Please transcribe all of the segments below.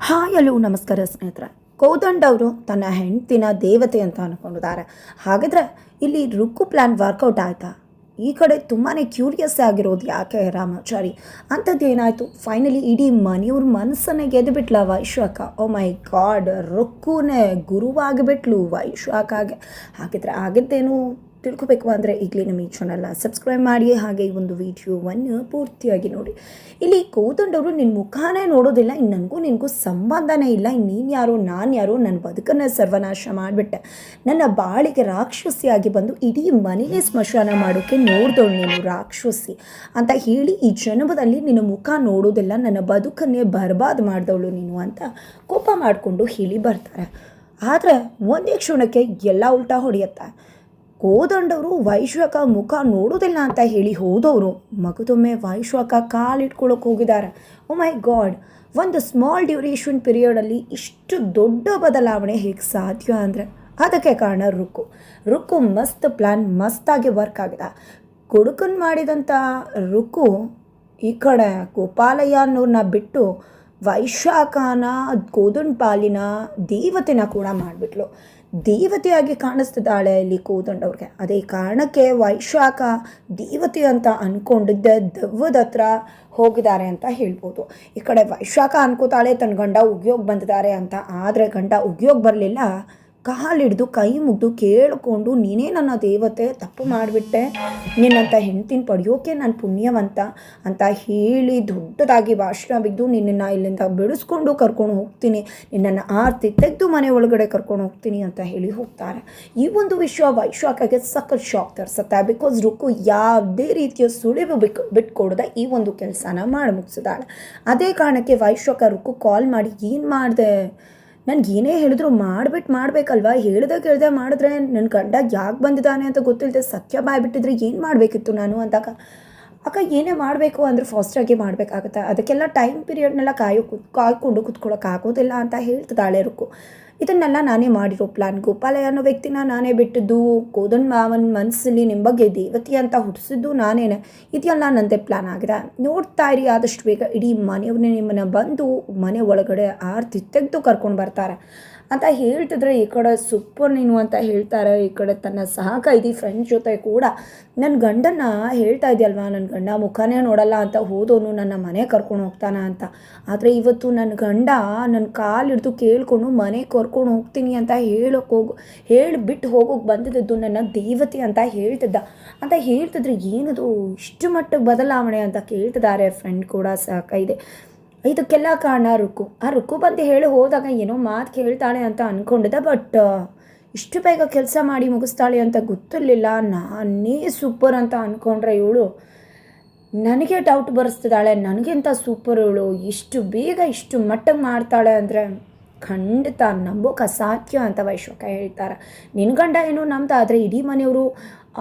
Hi hello ನಮಸ್ಕಾರ ಸ್ನೇಹಿತರೆ. ಕೋದಂಡ ಅವರು ತನ್ನ ಹೆಂಡತಿನ ದೇವತೆ ಅಂತ ಅಂದ್ಕೊಂಡಿದ್ದಾರೆ. ಹಾಗಿದ್ರೆ ಇಲ್ಲಿ ರುಕ್ಕು ಪ್ಲ್ಯಾನ್ ವರ್ಕೌಟ್ ಆಯಿತಾ? ಈ ಕಡೆ ತುಂಬಾ ಕ್ಯೂರಿಯಸ್ ಆಗಿರೋದು ಯಾಕೆ ರಾಮಾಚಾರಿ ಅಂಥದ್ದು ಏನಾಯಿತು? ಫೈನಲಿ ಇಡೀ ಮನೆಯವ್ರ ಮನಸ್ಸನ್ನೇ ಗೆದ್ದುಬಿಟ್ಲ ವೈಶ್ವಕ. ಓ ಮೈ ಗಾಡ್, ರುಕ್ಕುನೇ ಗುರುವಾಗಿಬಿಟ್ಲು ವೈಶ್ವಕಾಗೆ. ಹಾಗಿದ್ರೆ ಆಗಿದ್ದೇನು ತಿಳ್ಕೊಬೇಕು ಅಂದರೆ ಈಗಲೇ ನಮ್ಮ ಈ ಚಾನಲ್ನ ಸಬ್ಸ್ಕ್ರೈಬ್ ಮಾಡಿ, ಹಾಗೆ ಈ ಒಂದು ವಿಡಿಯೋವನ್ನು ಪೂರ್ತಿಯಾಗಿ ನೋಡಿ. ಇಲ್ಲಿ ಕೋದಂಡವರು ನಿನ್ನ ಮುಖಾನೇ ನೋಡೋದಿಲ್ಲ, ಇನ್ನು ನನಗೂ ನಿನಗೂ ಸಂಬಂಧನೇ ಇಲ್ಲ, ನೀನು ಯಾರೋ ನಾನು ಯಾರೋ, ನನ್ನ ಬದುಕನ್ನೇ ಸರ್ವನಾಶ ಮಾಡಿಬಿಟ್ಟೆ, ನನ್ನ ಬಾಳಿಗೆ ರಾಕ್ಷಸಿಯಾಗಿ ಬಂದು ಇಡೀ ಮನೆಯೇ ಸ್ಮಶಾನ ಮಾಡೋಕ್ಕೆ ನೋಡ್ದವಳು ನೀನು ರಾಕ್ಷಸಿ ಅಂತ ಹೇಳಿ ಈ ಜನ್ಮದಲ್ಲಿ ನಿನ್ನ ಮುಖ ನೋಡೋದಿಲ್ಲ, ನನ್ನ ಬದುಕನ್ನೇ ಬರ್ಬಾದ್ ಮಾಡಿದವಳು ನೀನು ಅಂತ ಕೋಪ ಮಾಡಿಕೊಂಡು ಹೇಳಿ ಬರ್ತಾರೆ. ಆದರೆ ಒಂದೇ ಕ್ಷಣಕ್ಕೆ ಎಲ್ಲ ಉಲ್ಟಾ ಹೊಡೆಯುತ್ತೆ. ಕೋದಂಡವರು ವೈಶ್ವಕ ಮುಖ ನೋಡೋದಿಲ್ಲ ಅಂತ ಹೇಳಿ ಹೋದವರು ಮಗದೊಮ್ಮೆ ವೈಶ್ವಕ ಕಾಲಿಟ್ಕೊಳ್ಳೋಕೆ ಹೋಗಿದ್ದಾರೆ. ಓ ಮೈ ಗಾಡ್, ಒಂದು ಸ್ಮಾಲ್ ಡ್ಯೂರೇಷನ್ ಪೀರಿಯಡಲ್ಲಿ ಇಷ್ಟು ದೊಡ್ಡ ಬದಲಾವಣೆ ಹೇಗೆ ಸಾಧ್ಯ ಅಂದರೆ ಅದಕ್ಕೆ ಕಾರಣ ರುಕ್ಕು ಮಸ್ತ್ ಪ್ಲ್ಯಾನ್ ಮಸ್ತಾಗಿ ವರ್ಕ್ ಆಗಿದೆ. ಕೊಡುಕನ್ ಮಾಡಿದಂಥ ರುಕ್ಕು ಈ ಕಡೆ ಗೋಪಾಲಯ್ಯ ಅನ್ನೋರನ್ನ ಬಿಟ್ಟು ವೈಶಾಖನ ಕೋದಂಡ ಪಾಲಿನ ದೇವತೆನ ಕೂಡ ಮಾಡಿಬಿಟ್ಲು. ದೇವತೆಯಾಗಿ ಕಾಣಿಸ್ತಿದ್ದಾಳೆ ಇಲ್ಲಿ ಕೋದಂಡವ್ರಿಗೆ. ಅದೇ ಕಾರಣಕ್ಕೆ ವೈಶಾಖ ದೇವತೆ ಅಂತ ಅಂದ್ಕೊಂಡಿದ್ದೆ ದೆವ್ವದ ಹತ್ರ ಹೋಗಿದ್ದಾರೆ ಅಂತ ಹೇಳ್ಬೋದು. ಈ ಕಡೆ ವೈಶಾಖ ಅನ್ಕೋತಾಳೆ ತನ್ನ ಗಂಡ ಉಗಿಯೋಗಿ ಬಂದಿದ್ದಾರೆ ಅಂತ. ಆದರೆ ಗಂಡ ಉಗಿಯೋಗಿ ಬರಲಿಲ್ಲ. ಕಾಲಿಡ್ದು ಕೈ ಮುಗ್ದು ಕೇಳಿಕೊಂಡು, ನೀನೇ ನನ್ನ ದೇವತೆ, ತಪ್ಪು ಮಾಡಿಬಿಟ್ಟೆ, ನಿನ್ನಂಥ ಹೆಂಡ್ತಿನ ಪಡೆಯೋಕೆ ನಾನು ಪುಣ್ಯವಂತ ಅಂತ ಹೇಳಿ ದೊಡ್ಡದಾಗಿ ಭಾಷಣ ಬಿದ್ದು ನಿನ್ನನ್ನು ಇಲ್ಲಿಂದ ಬಿಡಿಸ್ಕೊಂಡು ಕರ್ಕೊಂಡು ಹೋಗ್ತೀನಿ, ನಿನ್ನನ್ನು ಆರ್ತಿ ತೆಗೆದು ಮನೆ ಒಳಗಡೆ ಕರ್ಕೊಂಡು ಹೋಗ್ತೀನಿ ಅಂತ ಹೇಳಿ ಹೋಗ್ತಾರೆ. ಈ ಒಂದು ವಿಷಯ ವೈಶಾಖಗೆ ಸಖತ್ ಶಾಕ್ ತರಿಸುತ್ತೆ. ಬಿಕಾಸ್ ರುಕ್ಕು ಯಾವುದೇ ರೀತಿಯ ಸುಳಿವು ಬಿಟ್ಕೊಡದೆ ಈ ಒಂದು ಕೆಲಸನ ಮಾಡಿ ಮುಗಿಸಿದಾಳೆ. ಅದೇ ಕಾರಣಕ್ಕೆ ವೈಶಾಖ ರುಕ್ಕು ಕಾಲ್ ಮಾಡಿ, ಏನು ಮಾಡಿದೆ, ನನಗೆ ಏನೇ ಹೇಳಿದ್ರು ಮಾಡಬೇಕಲ್ವ, ಹೇಳ್ದೆ ಮಾಡಿದ್ರೆ ನನ್ನ ಗಂಡ ಯಾಕೆ ಬಂದಿದ್ದಾನೆ ಅಂತ ಗೊತ್ತಿಲ್ಲದೆ ಸತ್ಯ ಬಾಯ್ಬಿಟ್ಟಿದ್ರೆ ಏನು ಮಾಡಬೇಕಿತ್ತು ನಾನು ಅಂದಾಗ, ಅಕ್ಕ ಏನೇ ಮಾಡಬೇಕು ಅಂದರೆ ಫಾಸ್ಟಾಗಿ ಮಾಡಬೇಕಾಗುತ್ತೆ, ಅದಕ್ಕೆಲ್ಲ ಟೈಮ್ ಪೀರಿಯಡ್ನೆಲ್ಲ ಕಾಯ್ಕೊಂಡು ಕೂತ್ಕೊಳ್ಳೋಕ್ಕಾಗೋದಿಲ್ಲ ಅಂತ ಹೇಳ್ತಿದ್ದಾಳೆ ರುಕ್ಕು. ಇದನ್ನೆಲ್ಲ ನಾನೇ ಮಾಡಿರೋ ಪ್ಲ್ಯಾನ್. ಗೋಪಾಲಯ್ಯ ಅನ್ನೋ ವ್ಯಕ್ತಿನ ನಾನೇ ಬಿಟ್ಟಿದ್ದು, ಕೋದಂಡ ಮಾವನ ಮನಸ್ಸಲ್ಲಿ ನಿಮ್ಮ ಬಗ್ಗೆ ದೇವತೆ ಅಂತ ಹುಟ್ಟಿಸಿದ್ದು ನಾನೇನೆ. ಇದೆಲ್ಲ ನನ್ನದೇ ಪ್ಲ್ಯಾನ್ ಆಗಿದೆ. ನೋಡ್ತಾ ಇರಿ, ಆದಷ್ಟು ಬೇಗ ಇಡೀ ಮನೆಯವ್ರನ್ನೇ ನಿಮ್ಮನ್ನು ಬಂದು ಮನೆ ಒಳಗಡೆ ಆರ್ತಿ ತೆಗೆದು ಕರ್ಕೊಂಡು ಬರ್ತಾರೆ ಅಂತ ಹೇಳ್ತಿದ್ರೆ, ಈ ಕಡೆ ಸೂಪರ್ ನೀನು ಅಂತ ಹೇಳ್ತಾರೆ. ಈ ಕಡೆ ತನ್ನ ಸಹಕೈದಿ ಫ್ರೆಂಡ್ಸ್ ಜೊತೆ ಕೂಡ ನನ್ನ ಗಂಡನ ಹೇಳ್ತಾ ಇದೆಯಲ್ವಾ, ನನ್ನ ಗಂಡ ಮುಖನೇ ನೋಡಲ್ಲ ಅಂತ ಹೋದವನು ನನ್ನ ಮನೆ ಕರ್ಕೊಂಡು ಹೋಗ್ತಾನ ಅಂತ. ಆದರೆ ಇವತ್ತು ನನ್ನ ಗಂಡ ನನ್ನ ಕಾಲು ಹಿಡಿದು ಕೇಳ್ಕೊಂಡು ಮನೆ ಕರ್ಕೊಂಡು ಹೋಗ್ತೀನಿ ಅಂತ ಹೇಳಿಬಿಟ್ಟು ಹೋಗೋಕೆ ಬಂದಿದ್ದು ನನ್ನ ದೇವತೆ ಅಂತ ಹೇಳ್ತಿದ್ರೆ ಏನದು ಇಷ್ಟು ಮಟ್ಟಿಗೆ ಬದಲಾವಣೆ ಅಂತ ಕೇಳ್ತಿದ್ದಾರೆ ಫ್ರೆಂಡ್ ಕೂಡ ಸಹಕೈದೆ. ಇದಕ್ಕೆಲ್ಲ ಕಾರಣ ರುಕ್ಕು ಬಂದು ಹೇಳಿ ಹೋದಾಗ ಏನೋ ಮಾತು ಕೇಳ್ತಾಳೆ ಅಂತ ಅಂದ್ಕೊಂಡಿದ್ದೆ. ಬಟ್ ಇಷ್ಟು ಬೇಗ ಕೆಲಸ ಮಾಡಿ ಮುಗಿಸ್ತಾಳೆ ಅಂತ ಗೊತ್ತಿರಲಿಲ್ಲ. ನಾನೇ ಸೂಪರ್ ಅಂತ ಅಂದ್ಕೊಂಡ್ರೆ ಇವಳು ನನಗೆ ಡೌಟ್ ಬರೆಸ್ತಿದ್ದಾಳೆ, ನನಗಿಂತ ಸೂಪರ್ ಇವಳು, ಇಷ್ಟು ಬೇಗ ಇಷ್ಟು ಮಟ್ಟಿಗೆ ಮಾಡ್ತಾಳೆ ಅಂದರೆ ಖಂಡಿತ ನಂಬೋಕೆ ಅಸಾಧ್ಯ ಅಂತ ವೈಶ್ವಕ ಹೇಳ್ತಾರೆ. ನಿನ್ನ ಗಂಡ ಏನೋ ನಂಬ್ದ, ಆದರೆ ಇಡೀ ಮನೆಯವರು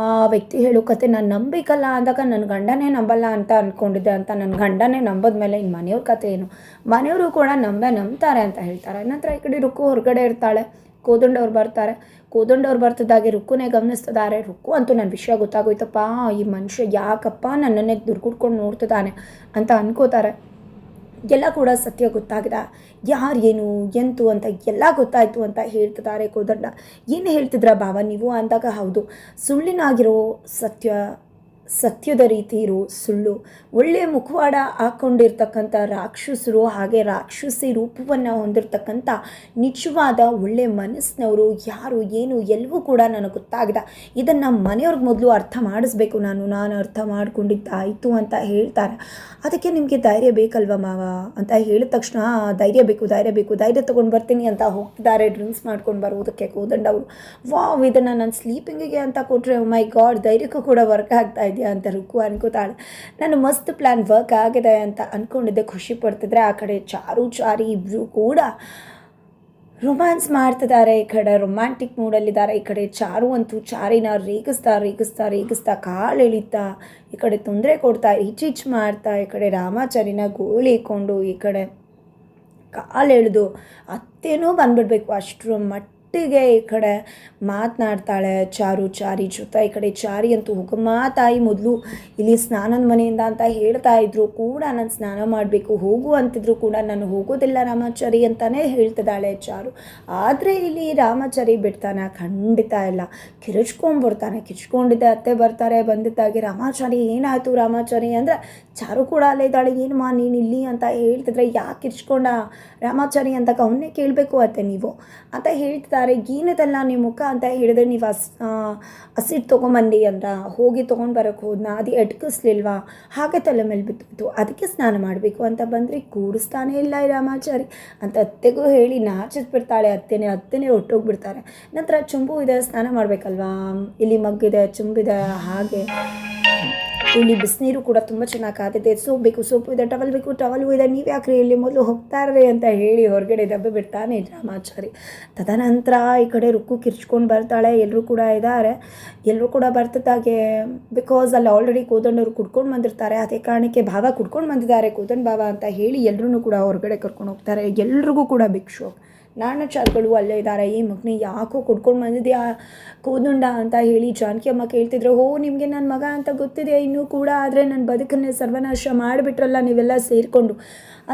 ಆ ವ್ಯಕ್ತಿ ಹೇಳೋ ಕತೆ ನಾನು ನಂಬಿಕಲ್ಲ ಅಂದಾಗ ನನ್ನ ಗಂಡನೇ ನಂಬಲ್ಲ ಅಂತ ಅಂದ್ಕೊಂಡಿದ್ದೆ ಅಂತ, ನನ್ನ ಗಂಡನೇ ನಂಬೋದ ಮೇಲೆ ಇನ್ನು ಮನೆಯವ್ರ ಕತೆ ಏನು, ಮನೆಯವರು ಕೂಡ ನಂಬ್ತಾರೆ ಅಂತ ಹೇಳ್ತಾರೆ. ನಂತರ ಈ ಕಡೆ ರುಕ್ಕು ಹೊರಗಡೆ ಇರ್ತಾಳೆ, ಕೋದಂಡವ್ರು ಬರ್ತಿದ್ದಾಗೆ ರುಕ್ಕುನೇ ಗಮನಿಸ್ತಿದ್ದಾರೆ. ರುಕ್ಕು ಅಂತೂ ನನ್ನ ವಿಷಯ ಗೊತ್ತಾಗೋಯ್ತಪ್ಪ, ಈ ಮನುಷ್ಯ ಯಾಕಪ್ಪ ನನ್ನನ್ನೇ ದುರ್ಗುಡ್ಕೊಂಡು ನೋಡ್ತಿದ್ದಾನೆ ಅಂತ ಅನ್ಕೋತಾರೆ. ಎಲ್ಲ ಕೂಡ ಸತ್ಯ ಗೊತ್ತಾಗಿದೆ, ಯಾರು ಏನು ಎಂತು ಅಂತ ಎಲ್ಲ ಗೊತ್ತಾಯಿತು ಅಂತ ಹೇಳ್ತಿದ್ದಾರೆ ಕೋದಂಡ. ಏನು ಹೇಳ್ತಿದ್ರ ಭಾವ ನೀವು ಅಂದಾಗ, ಹೌದು, ಸುಳ್ಳಿನಾಗಿರೋ ಸತ್ಯದ ರೀತಿ ಇರೋ ಸುಳ್ಳು, ಒಳ್ಳೆಯ ಮುಖವಾಡ ಹಾಕ್ಕೊಂಡಿರ್ತಕ್ಕಂಥ ರಾಕ್ಷಸರು, ಹಾಗೆ ರಾಕ್ಷಸಿ ರೂಪವನ್ನು ಹೊಂದಿರತಕ್ಕಂಥ ನಿಜವಾದ ಒಳ್ಳೆಯ ಮನಸ್ಸಿನವರು ಯಾರು ಏನು ಎಲ್ಲವೂ ಕೂಡ ನನಗೆ ಗೊತ್ತಾಗಿದೆ. ಇದನ್ನು ಮನೆಯವ್ರಿಗೆ ಮೊದಲು ಅರ್ಥ ಮಾಡಿಸ್ಬೇಕು, ನಾನು ಅರ್ಥ ಮಾಡ್ಕೊಂಡಿದ್ದಾಯಿತು ಅಂತ ಹೇಳ್ತಾರೆ. ಅದಕ್ಕೆ ನಿಮಗೆ ಧೈರ್ಯ ಬೇಕಲ್ವ ಮಾವ ಅಂತ ಹೇಳಿದ ತಕ್ಷಣ, ಧೈರ್ಯ ಬೇಕು, ಧೈರ್ಯ ತೊಗೊಂಡು ಬರ್ತೀನಿ ಅಂತ ಹೋಗ್ತಿದ್ದಾರೆ ಡ್ರಿಂಕ್ಸ್ ಮಾಡ್ಕೊಂಡು ಬರೋದಕ್ಕೆ ಕೋದಂಡವರು. ವಾವ್, ಇದನ್ನು ನಾನು ಸ್ಲೀಪಿಂಗಿಗೆ ಅಂತ ಕೊಟ್ಟರೆ ಮೈ ಗಾಡ್ ಧೈರ್ಯಕ್ಕೂ ಕೂಡ ವರ್ಕ್ ಆಗ್ತಾ ಇದೆಯಾ ಅಂತ ರುಕ್ಕು ಅನ್ಕೋತಾಳೆ. ನಾನು ಮಸ್ತ್ ಪ್ಲ್ಯಾನ್ ವರ್ಕ್ ಆಗಿದೆ ಅಂತ ಅಂದ್ಕೊಂಡಿದ್ದೆ, ಖುಷಿ ಪಡ್ತಿದ್ರೆ. ಆ ಕಡೆ ಚಾರಿ ಇಬ್ಬರು ಕೂಡ ರೊಮ್ಯಾನ್ಸ್ ಮಾಡ್ತಿದ್ದಾರೆ, ಈ ಕಡೆ ರೊಮ್ಯಾಂಟಿಕ್ ಮೂಡಲ್ಲಿದ್ದಾರೆ. ಈ ಕಡೆ ಚಾರು ಅಂತೂ ಚಾರಿನ ರೇಗಿಸ್ತಾ ಕಾಲು ಎಳಿತಾ, ಈ ಕಡೆ ತೊಂದರೆ ಕೊಡ್ತಾ ಈಚೀಚ್ ಮಾಡ್ತಾ, ಈ ಕಡೆ ರಾಮಾಚಾರಿನ ಗೋಳಿ ಇಕ್ಕೊಂಡು ಈ ಕಡೆ ಕಾಲು ಎಳೆದು ಅತ್ತೇನೋ ಬಂದ್ಬಿಡ್ಬೇಕು ಅಷ್ಟರ ಸಿಟ್ಟಿಗೆ ಈ ಕಡೆ ಮಾತನಾಡ್ತಾಳೆ ಚಾರಿ ಜೊತೆ. ಈ ಕಡೆ ಚಾರಿ ಅಂತೂ ಹೋಗಮ್ಮ ತಾಯಿ, ಮೊದಲು ಇಲ್ಲಿ ಸ್ನಾನದ ಮನೆಯಿಂದ ಅಂತ ಹೇಳ್ತಾ ಇದ್ರು ಕೂಡ ನಾನು ಸ್ನಾನ ಮಾಡಬೇಕು ಹೋಗು ಅಂತಿದ್ರು ಕೂಡ ನಾನು ಹೋಗೋದಿಲ್ಲ ರಾಮಾಚಾರಿ ಅಂತಲೇ ಹೇಳ್ತಿದ್ದಾಳೆ ಚಾರು. ಆದರೆ ಇಲ್ಲಿ ರಾಮಾಚಾರಿ ಬಿಡ್ತಾನೆ? ಖಂಡಿತ ಇಲ್ಲ. ಕಿರ್ಚ್ಕೊಂಡಿದ್ದೆ ಅತ್ತೆ ಬರ್ತಾರೆ. ಬಂದಿದ್ದಾಗೆ ರಾಮಾಚಾರಿ ಏನಾಯಿತು ರಾಮಾಚಾರಿ ಅಂದರೆ ಚಾರು ಕೂಡ ಅಲ್ಲೇ ಇದ್ದಾಳೆ. ಏನಮ್ಮ ನೀನು ಇಲ್ಲಿ ಅಂತ ಹೇಳ್ತಿದ್ರೆ ಯಾಕೆ ಕಿರ್ಚ್ಕೊಂಡ ರಾಮಾಚಾರಿ ಅಂತ ಅವನ್ನೇ ಕೇಳಬೇಕು ಅತ್ತೆ ನೀವು ಅಂತ ಹೇಳ್ತಿದ್ದಾರೆ. ಏನದಲ್ಲ ನಿಮ್ಮ ಮುಖ ಅಂತ ಹೇಳಿದ್ರೆ ನೀವು ಹಸಿಟ್ಟು ತೊಗೊಂಬಂದು ಅಂದ್ರ ಹೋಗಿ ತೊಗೊಂಡು ಬರೋಕ್ಕೆ ಹೋದ್ನ, ಅದು ಎಟ್ಕಿಸ್ಲಿಲ್ವಾ, ಹಾಗೆ ತಲೆ ಮೇಲೆ ಬಿತ್ತು, ಅದಕ್ಕೆ ಸ್ನಾನ ಮಾಡಬೇಕು ಅಂತ ಬಂದರೆ ಕೂಡಿಸ್ತಾನೇ ಇಲ್ಲ ಈ ರಾಮಾಚಾರಿ ಅಂತ ಅತ್ತೆಗೂ ಹೇಳಿ ನಾಚಿದ್ ಬಿಡ್ತಾಳೆ. ಅತ್ತೆನೇ ಹೊಟ್ಟೋಗ್ಬಿಡ್ತಾರೆ. ನಂತರ ಚುಂಬು ಇದೆ, ಸ್ನಾನ ಮಾಡಬೇಕಲ್ವಾ, ಇಲ್ಲಿ ಮಗ್ಗಿದೆ, ಚುಂಬಿದೆ, ಹಾಗೆ ಇಲ್ಲಿ ಬಿಸಿನೀರು ಕೂಡ ತುಂಬ ಚೆನ್ನಾಗಿ ಕಾದಿದೆ, ಸೋಪು ಇದೆ, ಟವಲು ಇದೆ, ನೀವು ಯಾಕ್ರಿ ಇಲ್ಲಿ ಮೊದಲು ಹೋಗ್ತಾರ್ರಿ ಅಂತ ಹೇಳಿ ಹೊರಗಡೆ ದಬ್ಬೆ ಬಿಡ್ತಾನೆ ರಾಮಾಚಾರಿ. ತದನಂತರ ಈ ಕಡೆ ರುಕ್ಕು ಕಿರ್ಚ್ಕೊಂಡು ಬರ್ತಾಳೆ. ಎಲ್ಲರೂ ಕೂಡ ಇದ್ದಾರೆ. ಎಲ್ಲರೂ ಕೂಡ ಬರ್ತಿದ್ದಾಗೆ ಬಿಕಾಸ್ ಅಲ್ಲಿ ಆಲ್ರೆಡಿ ಕೋದಂಡವರು ಕುಡ್ಕೊಂಡು ಬಂದಿರ್ತಾರೆ. ಅದೇ ಕಾರಣಕ್ಕೆ ಭಾವ ಕುಡ್ಕೊಂಡು ಬಂದಿದ್ದಾರೆ ಕೋದಂಡ ಭಾವ ಅಂತ ಹೇಳಿ ಎಲ್ಲರೂ ಕೂಡ ಹೊರಗಡೆ ಕರ್ಕೊಂಡು ಹೋಗ್ತಾರೆ. ಎಲ್ರಿಗೂ ಕೂಡ ಭಿಕ್ಷು ನಾಣಚಾರಿಗಳು ಅಲ್ಲೇ ಇದ್ದಾರೆ. ಈ ಮಗನೇ ಯಾಕೋ ಕುಡ್ಕೊಂಡು ಬಂದಿದೆಯಾ ಕೋದಂಡ ಅಂತ ಹೇಳಿ ಜಾನಕಿ ಅಮ್ಮ ಕೇಳ್ತಿದ್ರು. ನಿಮಗೆ ನನ್ನ ಮಗ ಅಂತ ಗೊತ್ತಿದೆ ಇನ್ನೂ ಕೂಡ, ಆದರೆ ನನ್ನ ಬದುಕನ್ನೇ ಸರ್ವನಾಶ ಮಾಡಿಬಿಟ್ರಲ್ಲ ನೀವೆಲ್ಲ ಸೇರಿಕೊಂಡು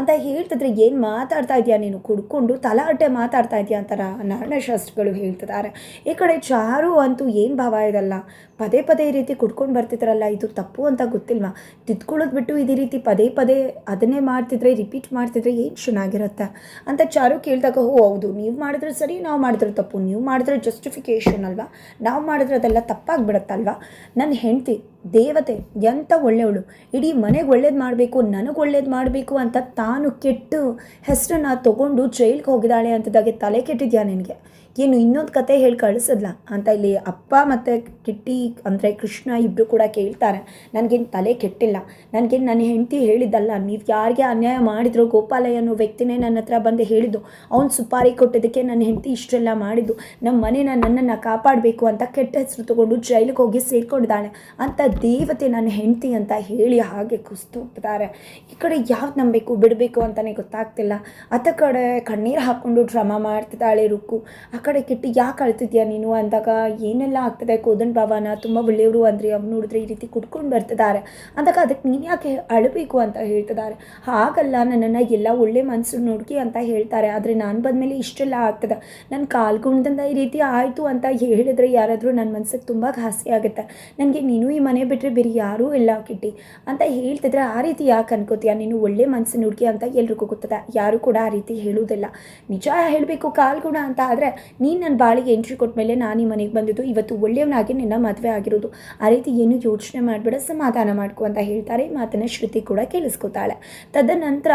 ಅಂತ ಹೇಳ್ತಿದ್ರೆ. ಏನು ಮಾತಾಡ್ತಾ ಇದೆಯಾ ನೀನು, ಕುಡ್ಕೊಂಡು ತಲಾಟೆ ಮಾತಾಡ್ತಾ ಇದೆಯಾ ಅಂತ ನಾರಾಯಣಶಾಸ್ತ್ರಿಗಳು ಹೇಳ್ತಿದ್ದಾರೆ. ಈ ಕಡೆ ಚಾರು ಅಂತೂ ಏನು ಭಾವ ಇದಲ್ಲ, ಪದೇ ಈ ರೀತಿ ಕುಡ್ಕೊಂಡು ಬರ್ತಿದ್ರಲ್ಲ, ಇದು ತಪ್ಪು ಅಂತ ಗೊತ್ತಿಲ್ವಾ, ತಿದ್ಕೊಳ್ಳೋದು ಬಿಟ್ಟು ಇದೇ ರೀತಿ ಪದೇ ಅದನ್ನೇ ಮಾಡ್ತಿದ್ರೆ, ರಿಪೀಟ್ ಮಾಡ್ತಿದ್ರೆ ಏನು ಚೆನ್ನಾಗಿರುತ್ತೆ ಅಂತ ಚಾರು ಕೇಳಿದಾಗ, ಹೌದು ನೀವು ಮಾಡಿದ್ರೆ ಸರಿ, ನಾವು ಮಾಡಿದ್ರೆ ತಪ್ಪು, ನೀವು ಮಾಡಿದ್ರೆ ಜಸ್ಟಿಫಿಕೇಷನ್ ಅಲ್ವಾ, ನಾವು ಮಾಡಿದ್ರೆ ಅದೆಲ್ಲ ತಪ್ಪಾಗಿಬಿಡುತ್ತಲ್ವಾ. ನನ್ನ ಹೆಂಡತಿ ದೇವತೆ ಎಂಥ ಒಳ್ಳೆಯವಳು, ಇಡೀ ಮನೆಗೆ ಒಳ್ಳೇದು ಮಾಡಬೇಕು, ನನಗೆ ಒಳ್ಳೇದು ಮಾಡಬೇಕು ಅಂತ ತಾನು ಕೆಟ್ಟು ಹೆಸರನ್ನ ತೊಗೊಂಡು ಜೈಲಿಗೆ ಹೋಗಿದ್ದಾಳೆ ಅಂತದಾಗೆ ತಲೆ ಕೆಟ್ಟಿದ್ಯಾ ನಿನಗೆ, ಏನು ಇನ್ನೊಂದು ಕತೆ ಹೇಳಿ ಕಳಿಸಿದ್ಲ ಅಂತ ಇಲ್ಲಿ ಅಪ್ಪ ಮತ್ತು ಕಿಟ್ಟಿ ಅಂದರೆ ಕೃಷ್ಣ ಇಬ್ಬರು ಕೂಡ ಕೇಳ್ತಾರೆ. ನನಗೇನು ತಲೆ ಕೆಟ್ಟಿಲ್ಲ, ನನಗೇನು ನನ್ನ ಹೆಂಡತಿ ಹೇಳಿದ್ದಲ್ಲ, ನೀವು ಯಾರಿಗೆ ಅನ್ಯಾಯ ಮಾಡಿದ್ರು ಗೋಪಾಲಯ್ಯ ಅನ್ನೋ ವ್ಯಕ್ತಿನೇ ನನ್ನ ಹತ್ರ ಬಂದು ಹೇಳಿದ್ದು, ಅವ್ನು ಸುಪಾರಿ ಕೊಟ್ಟಿದ್ದಕ್ಕೆ ನನ್ನ ಹೆಂಡತಿ ಇಷ್ಟೆಲ್ಲ ಮಾಡಿದ್ದು, ನಮ್ಮ ಮನೇನ ನನ್ನನ್ನು ಕಾಪಾಡಬೇಕು ಅಂತ ಕೆಟ್ಟ ಹೆಸರು ತೊಗೊಂಡು ಜೈಲಿಗೆ ಹೋಗಿ ಸೇರ್ಕೊಂಡಿದ್ದಾಳೆ ಅಂತ ದೇವತೆ ನನ್ನ ಹೆಂಡತಿ ಅಂತ ಹೇಳಿ ಹಾಗೆ ಕುಸ್ತು ಹೋಗ್ತಿದ್ದಾರೆ. ಈ ಕಡೆ ಯಾವ್ದು ನಂಬಬೇಕು ಬಿಡಬೇಕು ಅಂತಲೇ ಗೊತ್ತಾಗ್ತಿಲ್ಲ. ಅತ್ತ ಕಡೆ ಕಣ್ಣೀರು ಹಾಕ್ಕೊಂಡು ಡ್ರಾಮಾ ಮಾಡ್ತಿದ್ದಾಳೆ ರುಕ್ಕು. ಆ ಕಡೆ ಕಿಟ್ಟಿ ಯಾಕೆ ಅಳ್ತಿದ್ಯಾ ನೀನು ಅಂದಾಗ ಏನೆಲ್ಲ ಆಗ್ತದೆ, ಕೋದಂಡ ಭಾವನ ತುಂಬ ಒಳ್ಳೆಯವರು ಅಂದರೆ ಅವ್ನು ನೋಡಿದ್ರೆ ಈ ರೀತಿ ಕುಡ್ಕೊಂಡು ಬರ್ತಿದ್ದಾರೆ ಅಂದಾಗ ಅದಕ್ಕೆ ನೀನು ಯಾಕೆ ಅಳಬೇಕು ಅಂತ ಹೇಳ್ತಿದ್ದಾರೆ. ಹಾಗಲ್ಲ, ನನ್ನನ್ನು ಎಲ್ಲ ಒಳ್ಳೆ ಮನಸ್ಸು ನೋಡ್ಕಿ ಅಂತ ಹೇಳ್ತಾರೆ, ಆದರೆ ನಾನು ಬಂದಮೇಲೆ ಇಷ್ಟೆಲ್ಲ ಆಗ್ತದೆ, ನನ್ನ ಕಾಲ್ಗುಣದಿಂದ ಈ ರೀತಿ ಆಯಿತು ಅಂತ ಹೇಳಿದ್ರೆ ಯಾರಾದರೂ ನನ್ನ ಮನಸ್ಸಿಗೆ ತುಂಬ ಘಾಸಿ ಆಗುತ್ತೆ, ನನಗೆ ನೀನು ಈ ಮನೆ ಬಿಟ್ಟರೆ ಬೇರೆ ಯಾರೂ ಇಲ್ಲ ಕಿಟ್ಟಿ ಅಂತ ಹೇಳ್ತಿದ್ರೆ ಆ ರೀತಿ ಯಾಕೆ ಅನ್ಕೋತೀಯ, ನೀನು ಒಳ್ಳೆ ಮನಸ್ಸು ನೋಡ್ಕಿ ಅಂತ ಎಲ್ರಿಗೂ ಗೊತ್ತದೆ, ಯಾರು ಕೂಡ ಆ ರೀತಿ ಹೇಳುವುದಿಲ್ಲ. ನಿಜ ಹೇಳಬೇಕು ಕಾಲ್ಗುಣ ಅಂತ ಆದರೆ ನೀನು ನನ್ನ ಬಾಳಿಗೆ ಎಂಟ್ರಿ ಕೊಟ್ಟ ಮೇಲೆ ನಾನು ಈ ಮನೆಗೆ ಬಂದಿದ್ದು, ಇವತ್ತು ಒಳ್ಳೆಯವನಾಗಿ ನಿನ್ನ ಮದುವೆ ಆಗಿರೋದು, ಆ ರೀತಿ ಏನು ಯೋಚನೆ ಮಾಡಬೇಡ, ಸಮಾಧಾನ ಮಾಡ್ಕೊ ಅಂತ ಹೇಳ್ತಾರೆ. ಮಾತನ್ನು ಶ್ರುತಿ ಕೂಡ ಕೇಳಿಸ್ಕೊತಾಳೆ. ತದನಂತರ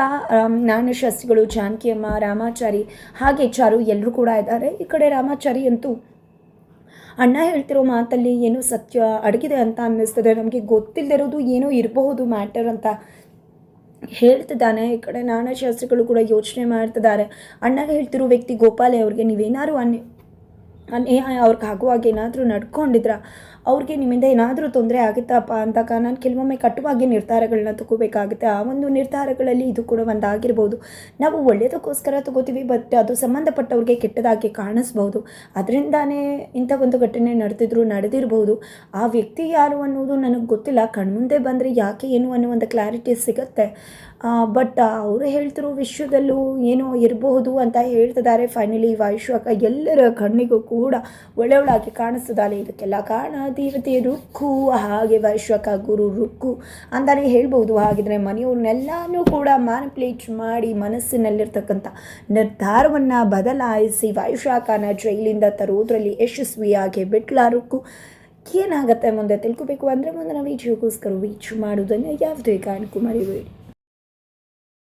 ನಾರಾಯಣಶಾಸ್ತ್ರಿಗಳು, ಜಾನಕಿ ಅಮ್ಮ, ರಾಮಾಚಾರಿ ಹಾಗೆ ಚಾರು ಎಲ್ಲರೂ ಕೂಡ ಇದ್ದಾರೆ. ಈ ಕಡೆ ರಾಮಾಚಾರಿ ಅಂತೂ ಅಣ್ಣ ಹೇಳ್ತಿರೋ ಮಾತಲ್ಲಿ ಏನೋ ಸತ್ಯ ಅಡಗಿದೆ ಅಂತ ಅನ್ನಿಸ್ತದೆ, ನಮಗೆ ಗೊತ್ತಿಲ್ಲದಿರೋದು ಏನೋ ಇರಬಹುದು ಮ್ಯಾಟರ್ ಅಂತ ಹೇಳ್ತಿದ್ದಾನೆ. ಈ ಕಡೆ ನಾರಾಯಣಶಾಸ್ತ್ರಿಗಳು ಕೂಡ ಯೋಚನೆ ಮಾಡ್ತಿದ್ದಾರೆ. ಅಣ್ಣಗೆ ಹೇಳ್ತಿರೋ ವ್ಯಕ್ತಿ ಗೋಪಾಲೆ ಅವ್ರಿಗೆ ನೀವೇನಾದ್ರು ಅವ್ರಿಗೆ ಆಗುವಾಗ ಏನಾದರೂ ನಡ್ಕೊಂಡಿದ್ರ, ಅವ್ರಿಗೆ ನಿಮ್ಮಿಂದ ಏನಾದರೂ ತೊಂದರೆ ಆಗುತ್ತಪ್ಪ ಅಂದಾಗ ನಾನು ಕೆಲವೊಮ್ಮೆ ಕಟ್ಟುವಾಗಿ ನಿರ್ಧಾರಗಳನ್ನ ತಗೋಬೇಕಾಗುತ್ತೆ. ಆ ಒಂದು ನಿರ್ಧಾರಗಳಲ್ಲಿ ಇದು ಕೂಡ ಒಂದಾಗಿರ್ಬೋದು. ನಾವು ಒಳ್ಳೆಯದಕ್ಕೋಸ್ಕರ ತಗೋತೀವಿ, ಬಟ್ ಅದು ಸಂಬಂಧಪಟ್ಟವ್ರಿಗೆ ಕೆಟ್ಟದಾಗಿ ಕಾಣಿಸ್ಬೋದು. ಅದರಿಂದಾನೇ ಇಂಥ ಒಂದು ಘಟನೆ ನಡೆದಿರ್ಬೋದು. ಆ ವ್ಯಕ್ತಿ ಯಾರು ಅನ್ನೋದು ನನಗೆ ಗೊತ್ತಿಲ್ಲ, ಕಣ್ಮುಂದೆ ಬಂದರೆ ಯಾಕೆ ಏನು ಅನ್ನೋ ಒಂದು ಕ್ಲಾರಿಟಿ ಸಿಗುತ್ತೆ. ಬಟ್ ಅವರು ಹೇಳ್ತಿರೋ ವಿಷಯದಲ್ಲೂ ಏನೋ ಇರಬಹುದು ಅಂತ ಹೇಳ್ತಿದ್ದಾರೆ. ಫೈನಲಿ ವೈಶ್ವಕ ಎಲ್ಲರ ಕಣ್ಣಿಗೂ ಕೂಡ ಒಳ್ಳೆಯವಳಾಗಿ ಕಾಣಿಸ್ತದಾಳೆ. ಇದಕ್ಕೆಲ್ಲ ಕಾರಣ ದೇವತೆ ರುಕ್ಕು, ಹಾಗೆ ವೈಶ್ವಕ ಗುರು ರುಕ್ಕು ಅಂತಲೇ ಹೇಳ್ಬೋದು. ಹಾಗಿದ್ರೆ ಮನೆಯವ್ರನ್ನೆಲ್ಲನೂ ಕೂಡ ಮ್ಯಾನಿಪ್ಯುಲೇಟ್ ಮಾಡಿ ಮನಸ್ಸಿನಲ್ಲಿರ್ತಕ್ಕಂಥ ನಿರ್ಧಾರವನ್ನು ಬದಲಾಯಿಸಿ ವೈಶ್ವಕನ ಜೈಲಿಂದ ತರೋದ್ರಲ್ಲಿ ಯಶಸ್ವಿಯಾಗಿ ಬಿಟ್ಲ ರುಕ್ಕು. ಏನಾಗುತ್ತೆ ಮುಂದೆ ತಿಳ್ಕೊಬೇಕು ಅಂದರೆ ಮುಂದಿನ ವಿಡಿಯೋಗೋಸ್ಕರ ವೀಚ್ ಮಾಡೋದನ್ನು ಯಾವುದೇ ಕಾರಣಕ್ಕೂ ಮರಿಬೇಡಿ.